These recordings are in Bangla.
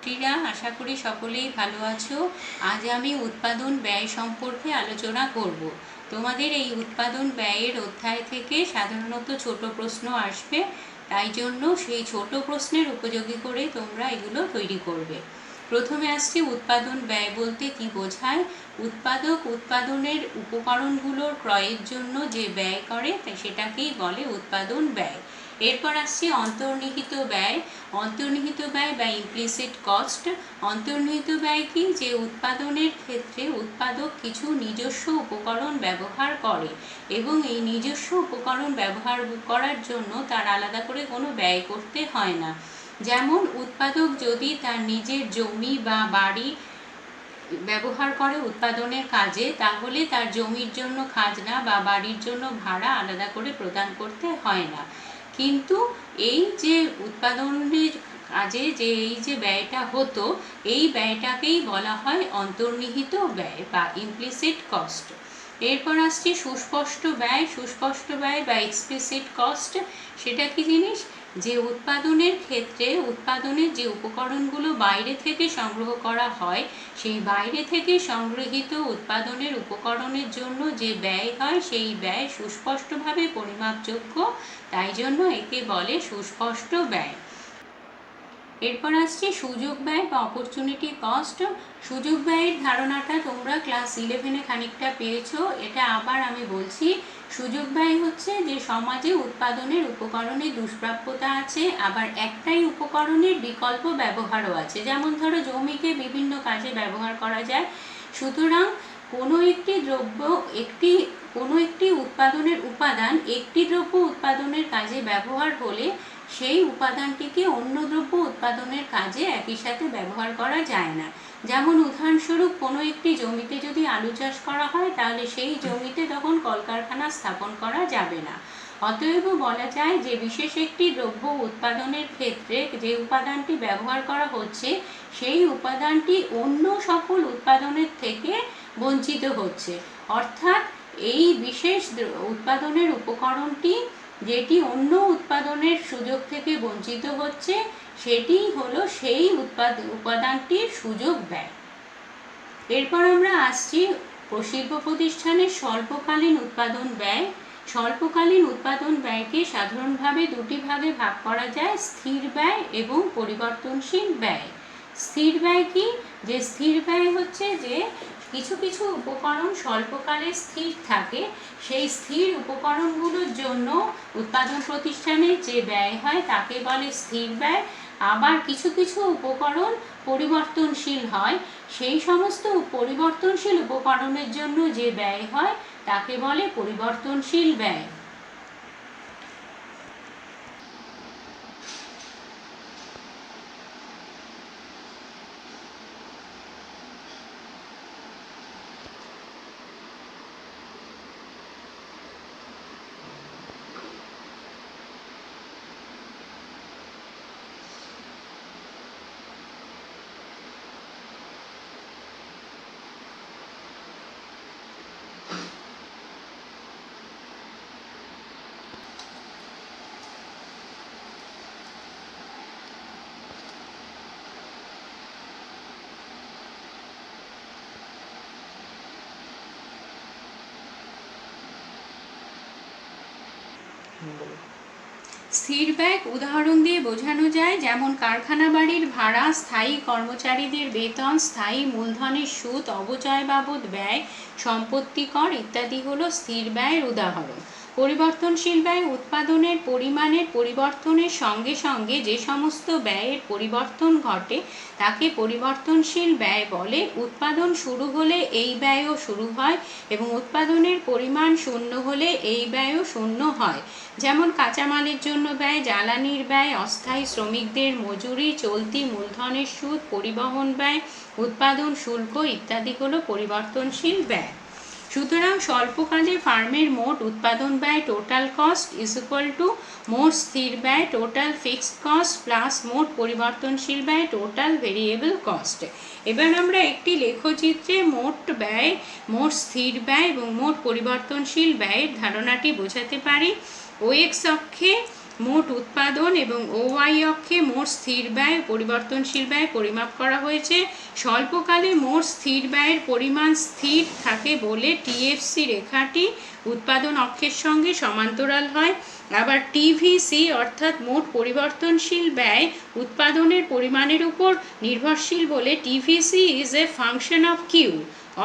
টিরা আশা করি সকলেই ভালো আছো। আজ আমি উৎপাদন ব্যয় সম্পর্কে আলোচনা করব। তোমাদের এই উৎপাদন ব্যয়ের অধ্যায় থেকে সাধারণত ছোট প্রশ্ন আসবে, তাই জন্য সেই ছোট প্রশ্নের উপযোগী করে তোমরা এগুলো তৈরি করবে। প্রথমে আসছে উৎপাদন ব্যয় বলতে কি বোঝায়। উৎপাদক উৎপাদনের উপকরণগুলোর ক্রয়ের জন্য যে ব্যয় করে সেটাকেই বলে উৎপাদন ব্যয়। এরপর আসছে অন্তর্নিহিত ব্যয়। অন্তর্নিহিত ব্যয় বা ইমপ্লিসিট কস্ট। অন্তর্নিহিত ব্যয় কি? যে উৎপাদনের ক্ষেত্রে উৎপাদক কিছু নিজস্ব উপকরণ ব্যবহার করে এবং এই নিজস্ব উপকরণ ব্যবহার করার জন্য তার আলাদা করে কোনো ব্যয় করতে হয় না। যেমন উৎপাদক যদি তার নিজের জমি বা বাড়ি ব্যবহার করে উৎপাদনের কাজে, তাহলে তার জমির জন্য খাজনা বা বাড়ির জন্য ভাড়া আলাদা করে প্রদান করতে হয় না। কিন্তু এই যে উৎপাদনের কাজে এই যে ব্যয়টা হতো, এই ব্যয়টাকেই বলা হয় অন্তর্নিহিত ব্যয় বা ইমপ্লিসিট কস্ট। এরপর আসছে সুস্পষ্ট ব্যয়। সুস্পষ্ট ব্যয় বা এক্সপ্লিসিট কস্ট। সেটা কি জিনিস? যে উৎপাদনের ক্ষেত্রে উৎপাদনের যে উপকরণগুলো বাইরে থেকে সংগ্রহ করা হয়, সেই বাইরে থেকে সংগৃহীত উৎপাদনের উপকরণের জন্য যে ব্যয় হয়, সেই ব্যয় সুস্পষ্টভাবে পরিমাপযোগ্য, তাই জন্য একে বলে সুস্পষ্ট ব্যয়। এরপর আসছে সুযোগ ব্যয় বা অপরচুনিটি কস্ট। সুযোগ ব্যয়ের ধারণাটা তোমরা ক্লাস 11-এ খানিকটা পেয়েছো, এটা আবার আমি বলছি। সুযোগ ব্যয় হচ্ছে যে সমাজে উৎপাদনের উপকরণের দুষ্প্রাপ্যতা আছে, আবার একটাই উপকরণের বিকল্প ব্যবহারও আছে। যেমন ধরো জমিকে বিভিন্ন কাজে ব্যবহার করা যায়, সুতরাং কোনো একটি উৎপাদনের উপাদান একটি দ্রব্য উৎপাদনের কাজে ব্যবহার হলে সেই উপাদানটিকে অন্য দ্রব্য উৎপাদনের কাজে একই সাথে ব্যবহার করা যায় না। যেমন উদাহরণস্বরূপ কোনো একটি জমিতে যদি আলু চাষ করা হয়, তাহলে সেই জমিতে তখন কলকারখানা স্থাপন করা যাবে না। অতএব বলা যায় যে বিশেষ একটি দ্রব্য উৎপাদনের ক্ষেত্রে যে উপাদানটি ব্যবহার করা হচ্ছে, সেই উপাদানটি অন্য সকল উৎপাদনের থেকে বঞ্চিত হচ্ছে। অর্থাৎ এই বিশেষ উৎপাদনের উপকরণটি যেটি অন্য উৎপাদনের সুযোগ থেকে বঞ্চিত হচ্ছে, সেটি হলো সেই উপাদানটির সুযোগ ব্যয়। এরপর আমরা আসছি শিল্প প্রতিষ্ঠানের স্বল্পকালীন উৎপাদন ব্যয়। স্বল্পকালীন উৎপাদন ব্যয়কে সাধারণভাবে দুটি ভাগে ভাগ করা যায়, স্থির ব্যয় এবং পরিবর্তনশীল ব্যয়। স্থির ব্যয় কি? যে স্থির ব্যয় হচ্ছে যে কিছু কিছু উপকরণ স্বল্পকালে স্থির থাকে, সেই স্থির উপকরণগুলোর জন্য উৎপাদন প্রতিষ্ঠানের যে ব্যয় হয় তাকে বলে স্থির ব্যয়। আবার কিছু কিছু উপকরণ পরিবর্তনশীল হয়, সেই সমস্ত পরিবর্তনশীল উপকরণের জন্য যে ব্যয় হয় তাকে বলে পরিবর্তনশীল ব্যয়। স্থির ব্যয় উদাহরণ দিয়ে বোঝানো যায়, যেমন কারখানা বাড়ির ভাড়া, স্থায়ী কর্মচারীদের বেতন, স্থায়ী মূলধনের সুদ, অবচয় বাবদ ব্যয়, সম্পত্তি কর ইত্যাদি হলো স্থির ব্যয়ের উদাহরণ। পরিবর্তনশীল ব্যয় উৎপাদনের পরিমাণের পরিবর্তনের সঙ্গে সঙ্গে যে সমস্ত ব্যয়ের পরিবর্তন ঘটে তাকে পরিবর্তনশীল ব্যয় বলে। উৎপাদন শুরু হলে এই ব্যয়ও শুরু হয় এবং উৎপাদনের পরিমাণ শূন্য হলে এই ব্যয়ও শূন্য হয়। যেমন কাঁচামালের জন্য ব্যয়, জ্বালানির ব্যয়, অস্থায়ী শ্রমিকদের মজুরি, চলতি মূলধনের সুদ, পরিবহন ব্যয়, উৎপাদন শুল্ক ইত্যাদি হলো পরিবর্তনশীল ব্যয়। সুতরাং স্বল্পকালে ফার্মের মোট উৎপাদন ব্যয় total cost is equal two মোট স্থির ব্যয় টোটাল ফিক্সড কস্ট প্লাস মোট পরিবর্তনশীল ব্যয় টোটাল ভেরিয়েবল কস্ট। এবার আমরা একটি লেখচিত্রে মোট ব্যয়, মোট স্থির ব্যয় এবং মোট পরিবর্তনশীল ব্যয়ের ধারণাটি বোঝাতে পারি। ওএক্স অক্ষে মোট উৎপাদন এবং ওয়াই অক্ষে মোট স্থির ব্যয় পরিবর্তনশীল ব্যয় পরিমাপ করা হয়েছে। স্বল্পকালে মোট স্থির ব্যয়ের পরিমাণ স্থির থাকে বলে টিএফসি রেখাটি উৎপাদন অক্ষের সঙ্গে সমান্তরাল হয়। আবার টিভিসি অর্থাৎ মোট পরিবর্তনশীল ব্যয় উৎপাদনের পরিমাণের উপর নির্ভরশীল বলে TVC is a function of Q,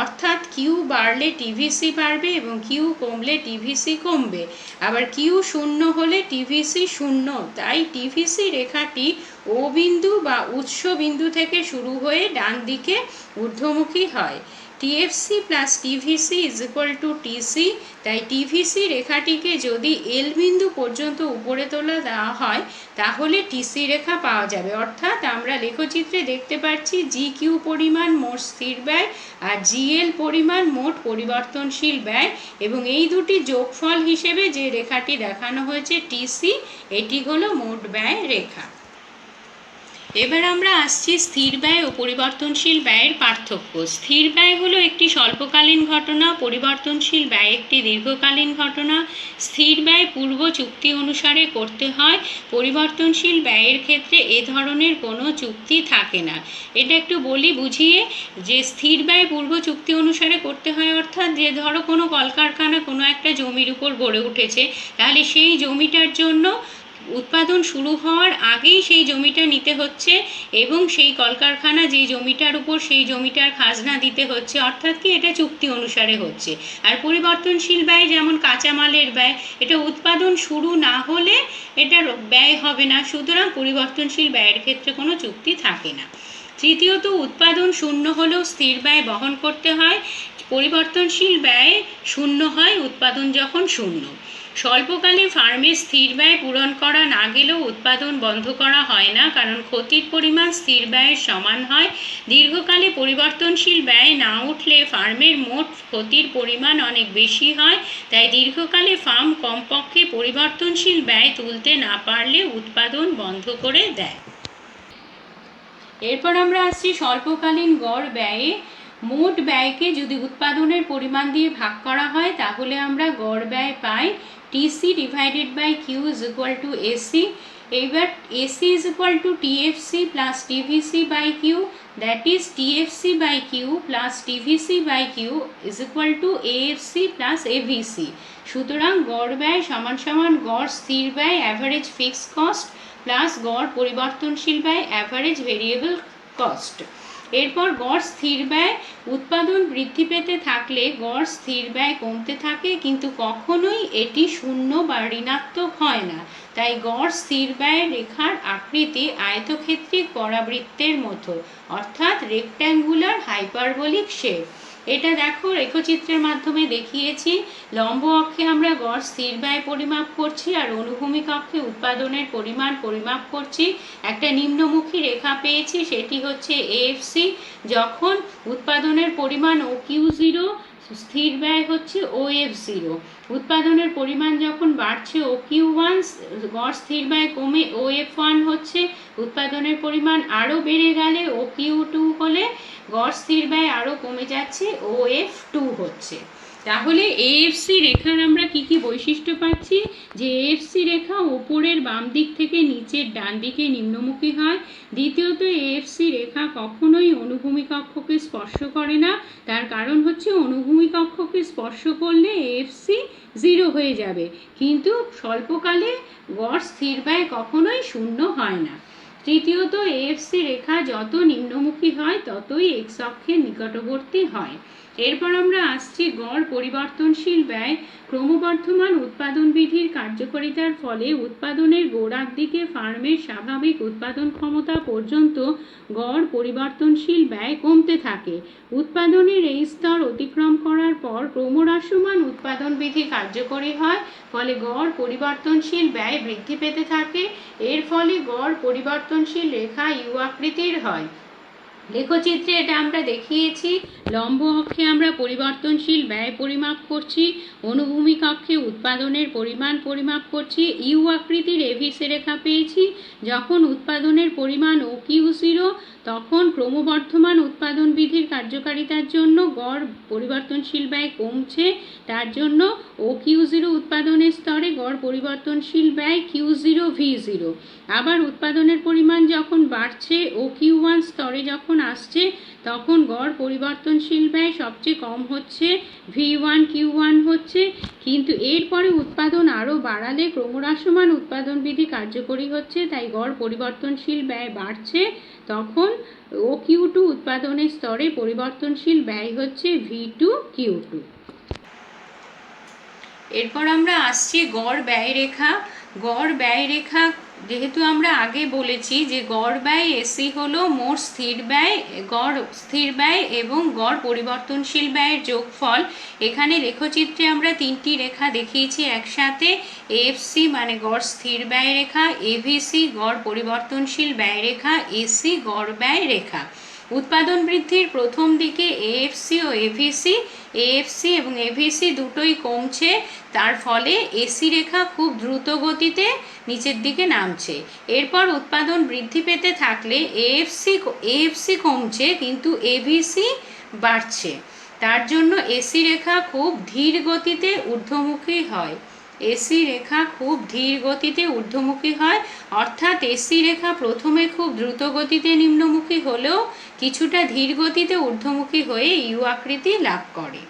অর্থাৎ কিউ বাড়লে টিভিসি বাড়বে এবং কিউ কমলে টিভিসি কমবে। আবার কিউ শূন্য হলে টিভিসি শূন্য, তাই টিভিসি রেখাটি ও বিন্দু বা উৎস বিন্দু থেকে শুরু হয়ে ডান দিকে ঊর্ধ্বমুখী হয়। TFC plus TVC is equal to TC, তাই টিভিসি রেখাটিকে যদি এল বিন্দু পর্যন্ত উপরে তোলা দেওয়া হয় তাহলে টিসি রেখা পাওয়া যাবে। অর্থাৎ আমরা লেখচিত্রে দেখতে পাচ্ছি জি কিউ পরিমাণ মোট স্থির ব্যয় আর জিএল পরিমাণ মোট পরিবর্তনশীল ব্যয়, এবং এই দুটি যোগফল হিসেবে যে রেখাটি দেখানো হয়েছে টিসি, এটি হলো মোট ব্যয় রেখা। এবার আমরা আসছি স্থির ব্যয় ও পরিবর্তনশীল ব্যয়ের পার্থক্য। স্থির ব্যয় হলো একটি স্বল্পকালীন ঘটনা, পরিবর্তনশীল ব্যয় একটি দীর্ঘকালীন ঘটনা। স্থির ব্যয় পূর্ব চুক্তি অনুসারে করতে হয়, পরিবর্তনশীল ব্যয়ের ক্ষেত্রে এ ধরনের কোনো চুক্তি থাকে না। এটা একটু বলি বুঝিয়ে, যে স্থির ব্যয় পূর্ব চুক্তি অনুসারে করতে হয় অর্থাৎ যে ধরো কোনো কলকারখানা কোনো একটা জমির উপর গড়ে উঠেছে, তাহলে সেই জমিটার জন্য উৎপাদন শুরু হওয়ার আগেই সেই জমিটা নিতে হচ্ছে এবং সেই কলকারখানা যে জমিটার উপর সেই জমিটার খাজনা দিতে হচ্ছে, অর্থাৎ কি এটা চুক্তি অনুসারে হচ্ছে। আর পরিবর্তনশীল ব্যয় যেমন কাঁচামালের ব্যয়, এটা উৎপাদন শুরু না হলে এটার ব্যয় হবে না, সুতরাং পরিবর্তনশীল ব্যয়ের ক্ষেত্রে কোনো চুক্তি থাকে না। তৃতীয়ত, উৎপাদন শূন্য হলেও স্থির ব্যয় বহন করতে হয়, পরিবর্তনশীল ব্যয় শূন্য হয় উৎপাদন যখন শূন্য। স্বল্পকালে ফার্মের স্থির ব্যয় পূরণ করা না গেলেও উৎপাদন বন্ধ করা হয় না, কারণ ক্ষতির পরিমাণ স্থির ব্যয়ের সমান হয়। দীর্ঘকালে পরিবর্তনশীল ব্যয় না উঠলে ফার্মের মোট ক্ষতির পরিমাণ অনেক বেশি হয়, তাই দীর্ঘকালে ফার্ম কমপক্ষে পরিবর্তনশীল ব্যয় তুলতে না পারলে উৎপাদন বন্ধ করে দেয়। এরপর আমরা আসছি স্বল্পকালীন গড় ব্যয়ে। মোট ব্যয়কে যদি উৎপাদনের পরিমাণ দিয়ে ভাগ করা হয় তাহলে আমরা গড় ব্যয় পাই TC divided by Q is equal to AC. এবার AC is equal to TFC plus TVC by Q, that is TFC by Q plus TVC by Q is equal to AFC plus AVC. সুতরাং গড় ব্যয় সমান সমান গড় স্থির ব্যয় অ্যাভারেজ ফিক্সড কস্ট প্লাস গড় পরিবর্তনশীল ব্যয় অ্যাভারেজ ভেরিয়েবল কস্ট। এরপর গড় স্থির ব্যয়, উৎপাদন বৃদ্ধি পেতে থাকলে গড় স্থির ব্যয় কমতে থাকে, কিন্তু কখনোই এটি শূন্য বা ঋণাত্মক হয় না। তাই গড় স্থির ব্যয় রেখার আকৃতি আয়তক্ষেত্রিক পরাবৃত্তের মতো, অর্থাৎ রেক্ট্যাঙ্গুলার হাইপারবোলিক শেপ। এটা দেখো রেখচিত্রের মাধ্যমে দেখিয়েছি। লম্ব অক্ষে আমরা গড় স্থির ব্যয় পরিমাপ করছি আর অনুভূমিক অক্ষে উৎপাদনের পরিমাণ পরিমাপ করছি। একটা নিম্নমুখী রেখা পেয়েছি, সেটি হচ্ছে এএফসি। যখন উৎপাদনের পরিমাণ ও কিউ জিরো, স্থির ব্যয় হচ্ছে ও এফ জিরো। উৎপাদনের পরিমাণ যখন বাড়ছে ও কিউ ওয়ান, গড় স্থির ব্যয় কমে ও এফ ওয়ান হচ্ছে। উৎপাদনের পরিমাণ আরও বেড়ে গেলে ও কিউ টু হলে গড় স্থির ব্যয় আরও কমে যাচ্ছে, ও এফ টু হচ্ছে। তাহলে এএফসি রেখার আমরা কি কি বৈশিষ্ট্য পাচ্ছি, যে এএফসি রেখা ওপরের বাম দিক থেকে নিচের ডান দিকে নিম্নমুখী হয়। দ্বিতীয়ত, এএফসি রেখা কখনোই অনুভূমিক অক্ষকে স্পর্শ করে না, তার কারণ হচ্ছে অনুভূমিক অক্ষকে স্পর্শ করলে এএফসি জিরো হয়ে যাবে, কিন্তু স্বল্পকালে গড় স্থির ব্যয় কখনোই শূন্য হয় না। তৃতীয়ত, এএফসি রেখা যত নিম্নমুখী হয় ততই এক্স অক্ষের নিকটবর্তী হয়। এরপর আমরা আসছি গড় পরিবর্তনশীল ব্যয়। ক্রমবর্ধমান উৎপাদন বিধির কার্যকারিতার ফলে উৎপাদনের গোড়ার দিকে ফার্মের স্বাভাবিক উৎপাদন ক্ষমতা পর্যন্ত গড় পরিবর্তনশীল ব্যয় কমতে থাকে। উৎপাদনের এই স্তর অতিক্রম করার পর ক্রমহ্রাসমান উৎপাদন বিধি কার্যকরী হয়, ফলে গড় পরিবর্তনশীল ব্যয় বৃদ্ধি পেতে থাকে। এর ফলে গড় পরিবর্তনশীল রেখা ইউ আকৃতির হয়। লেখচিত্রে এটা আমরা দেখিয়েছি। লম্ব অক্ষে আমরা পরিবর্তনশীল ব্যয় পরিমাপ করছি, অনুভূমিক অক্ষে উৎপাদনের পরিমাণ পরিমাপ করছি। ইউ আকৃতির এভিসি রেখা পেয়েছি। যখন উৎপাদনের পরিমাণ ও কিউ জিরো, তখন ক্রমবর্ধমান উৎপাদন বিধির কার্যকারিতার জন্য গড় পরিবর্তনশীল ব্যয় কমছে। তার জন্য ও কিউ জিরো উৎপাদনের স্তরে গড় পরিবর্তনশীল ব্যয় কিউ জিরো ভি জিরো। আবার উৎপাদনের পরিমাণ যখন বাড়ছে ও কিউ ওয়ান স্তরে যখন আসছে, তখন গড় পরিবর্তনশীল ব্যয় সবচেয়ে কম হচ্ছে, ভি ওয়ান কিউ ওয়ান হচ্ছে। কিন্তু এরপরে উৎপাদন আরও বাড়ালে ক্রমহ্রাসমান উৎপাদন বিধি কার্যকরী হচ্ছে, তাই গড় পরিবর্তনশীল ব্যয় বাড়ছে। তখন ও কিউ টু উৎপাদনের স্তরে পরিবর্তনশীল ব্যয় হচ্ছে ভি টু কিউ টু। এরপর আমরা আসছি গড় ব্যয় রেখা। গড় ব্যয় রেখা, যেহেতু আমরা আগে বলেছি যে গড় ব্যয় এসি হলো মোট স্থির ব্যয়, গড় স্থির ব্যয় এবং গড় পরিবর্তনশীল ব্যয়ের যোগফল। এখানে লেখচিত্রে আমরা তিনটি রেখা দেখিয়েছি একসাথে। এএফসি মানে গড় স্থির ব্যয় রেখা, এভিসি গড় পরিবর্তনশীল ব্যয় রেখা, এসি গড় ব্যয় রেখা। উৎপাদন বৃদ্ধির প্রথম দিকে এএফসি ও এএফসি এবং এভিসি দুটোই কমছে, তার ফলে এসি রেখা খুব দ্রুত গতিতে নিচের দিকে নামছে। এরপর উৎপাদন বৃদ্ধি পেতে থাকলে এএফসি কমছে কিন্তু এভিসি বাড়ছে। তার জন্য এসি রেখা খুব ধীর গতিতে ঊর্ধ্বমুখী হয়। এসি রেখা খুব ধীর গতিতে ঊর্ধ্বমুখী হয়, অর্থাৎ এসি রেখা প্রথমে খুব দ্রুত গতিতে নিম্নমুখী হলেও কিছুটা ধীর গতিতে ঊর্ধ্বমুখী হয়ে ইউ আকৃতি লাভ করে।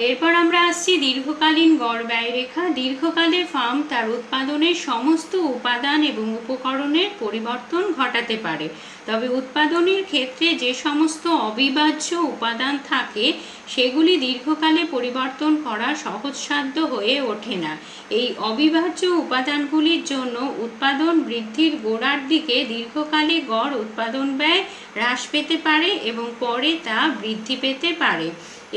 এরপর আমরা আসছি দীর্ঘকালীন গড় ব্যয় রেখা। দীর্ঘকালে ফার্ম তার উৎপাদনের সমস্ত উপাদান এবং উপকরণের পরিবর্তন ঘটাতে পারে, তবে উৎপাদনের ক্ষেত্রে যে সমস্ত অবিভাজ্য উপাদান থাকে সেগুলি দীর্ঘকালে পরিবর্তন করা সহজসাধ্য হয়ে ওঠে না। এই অবিভাজ্য উপাদানগুলির জন্য উৎপাদন বৃদ্ধির গোড়ার দিকে দীর্ঘকালে গড় উৎপাদন ব্যয় হ্রাস পেতে পারে এবং পরে তা বৃদ্ধি পেতে পারে।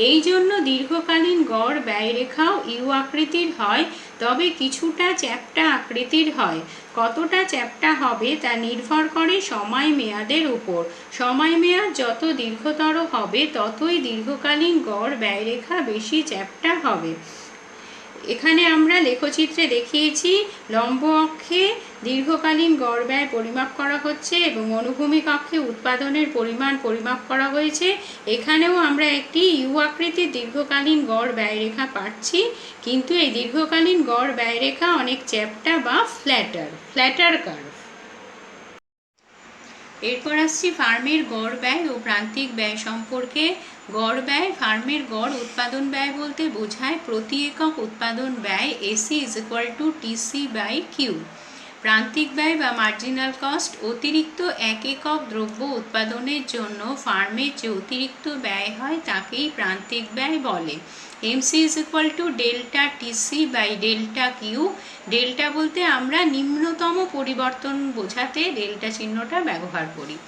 এই জন্য দীর্ঘকালীন গড় ব্যয়রেখাও ইউ আকৃতির হয়, তবে কিছুটা চ্যাপ্টা আকৃতির হয়। কতটা চ্যাপ্টা হবে তা নির্ভর করে সময় মেয়াদের উপর। সময় মেয়াদ যত দীর্ঘতর হবে ততই দীর্ঘকালীন গড় ব্যয়রেখা বেশি চ্যাপ্টা হবে। এখানে আমরা লেখচিত্রে দেখিয়েছি লম্ব অক্ষে দীর্ঘকালীন গড় ব্যয় পরিমাপ করা হচ্ছে এবং অনুভূমিক অক্ষে উৎপাদনের পরিমাণ পরিমাপ করা হয়েছে। এখানেও আমরা একটি ইউ আকৃতির দীর্ঘকালীন গড় ব্যয়রেখা পাচ্ছি, কিন্তু এই দীর্ঘকালীন গড় ব্যয়রেখা অনেক চ্যাপ্টা বা ফ্ল্যাটার কার্ভ। এরপর আসছি ফার্মের গড় ব্যয় ও প্রান্তিক ব্যয় সম্পর্কে। গড় ব্যয়, ফার্মের গড় উৎপাদন ব্যয় বলতে বোঝায় প্রতি একক উৎপাদন ব্যয় AC is equal to TC by Q. প্রান্তিক ব্যয় বা মার্জিনাল কস্ট, অতিরিক্ত এক একক দ্রব্য উৎপাদনের জন্য ফার্মের যে অতিরিক্ত ব্যয় হয় তাকেই প্রান্তিক ব্যয় বলে। MC is equal to delta TC by delta Q. Delta বলতে আমরা নিম্নতম পরিবর্তন বোঝাতে ডেল্টা চিহ্নটা ব্যবহার করি।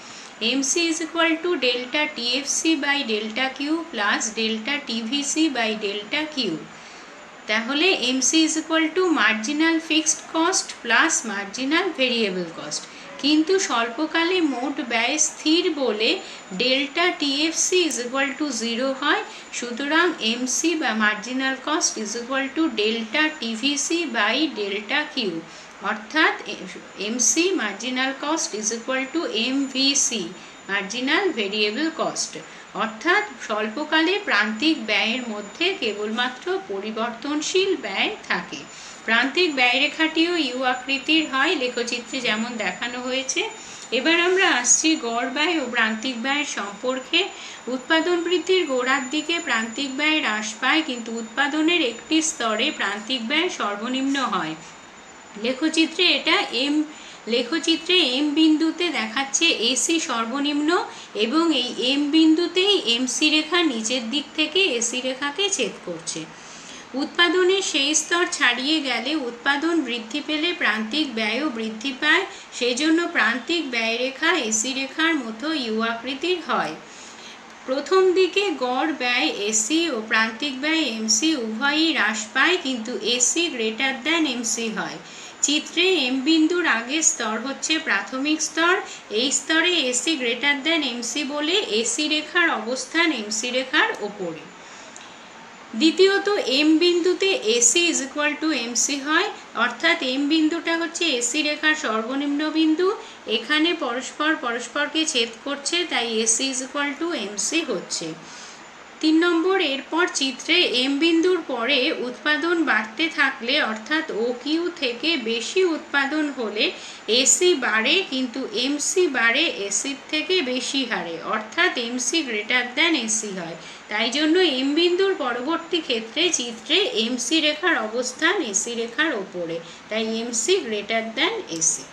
MC is equal to delta TFC by delta Q plus delta TVC by delta Q. তাহলে MC is equal to marginal fixed cost plus marginal variable cost. কিন্তু স্বল্পকালে মোট ব্যয় স্থির বলে delta TFC is equal to 0 হয়। সুতরাং এমসি বা marginal cost is equal to delta TVC by delta Q, অর্থাৎ MC marginal cost is equal to MVC marginal variable cost. অর্থাৎ স্বল্পকালে প্রান্তিক ব্যয়ের মধ্যে কেবলমাত্র পরিবর্তনশীল ব্যয় থাকে। প্রান্তিক ব্যয়রেখাটিও ইউ আকৃতির হয়, লেখচিত্রে যেমন দেখানো হয়েছে। এবার আমরা আসছি গড় ব্যয় ও প্রান্তিক ব্যয়ের সম্পর্কে। উৎপাদন বৃদ্ধির গোড়ার দিকে প্রান্তিক ব্যয় হ্রাস পায়, কিন্তু উৎপাদনের একটি স্তরে প্রান্তিক ব্যয় সর্বনিম্ন হয়। লেখচিত্রে এম বিন্দুতে দেখাচ্ছে এসি সর্বনিম্ন এবং এই এম বিন্দুতেই এমসি রেখা নিচের দিক থেকে এসি রেখাকে ছেদ করছে। উৎপাদনের সেই স্তর ছাড়িয়ে গেলে উৎপাদন বৃদ্ধি পেলে প্রান্তিক ব্যয়ও বৃদ্ধি পায়, সেজন্য প্রান্তিক ব্যয়রেখা এসি রেখার মতো ইউ আকৃতির হয়। প্রথম দিকে গড় ব্যয় এসি ও প্রান্তিক ব্যয় এমসি উভয়ই হ্রাস পায়, কিন্তু এসি গ্রেটার দ্যান এমসি হয়। চিত্রে এম বিন্দুর আগের স্তর হচ্ছে প্রাথমিক স্তর। এই স্তরে এসি গ্রেটার দেন এমসি বলে এসি রেখার অবস্থান এমসি রেখার ওপরে। দ্বিতীয়ত এম বিন্দুতে AC is equal to MC হয়, অর্থাৎ এম বিন্দুটা হচ্ছে এসি রেখার সর্বনিম্ন বিন্দু। এখানে পরস্পরকে ছেদ করছে, তাই AC is equal to MC হচ্ছে। 3 নম্বর, এরপর চিত্রে এম বিন্দুর পরে উৎপাদন বাড়তে থাকলে অর্থাৎ ও কিউ থেকে বেশি উৎপাদন হলে এসি বাড়ে, কিন্তু এমসি বাড়ে এসির থেকে বেশি হারে, অর্থাৎ এমসি গ্রেটার দ্যান এসি হয়। তাই জন্য এম বিন্দুর পরবর্তী ক্ষেত্রে চিত্রে এমসি রেখার অবস্থান এসি রেখার ওপরে, তাই এমসি গ্রেটার দ্যান এসি।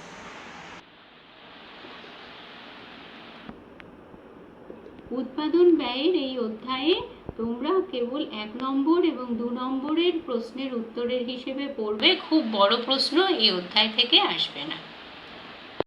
উৎপাদন ব্যয়ের এই অধ্যায়ে তোমরা কেবল 1 নম্বর এবং 2 নম্বরের প্রশ্নের উত্তরের হিসেবে পড়বে, খুব বড় প্রশ্ন এই অধ্যায় থেকে আসবে না।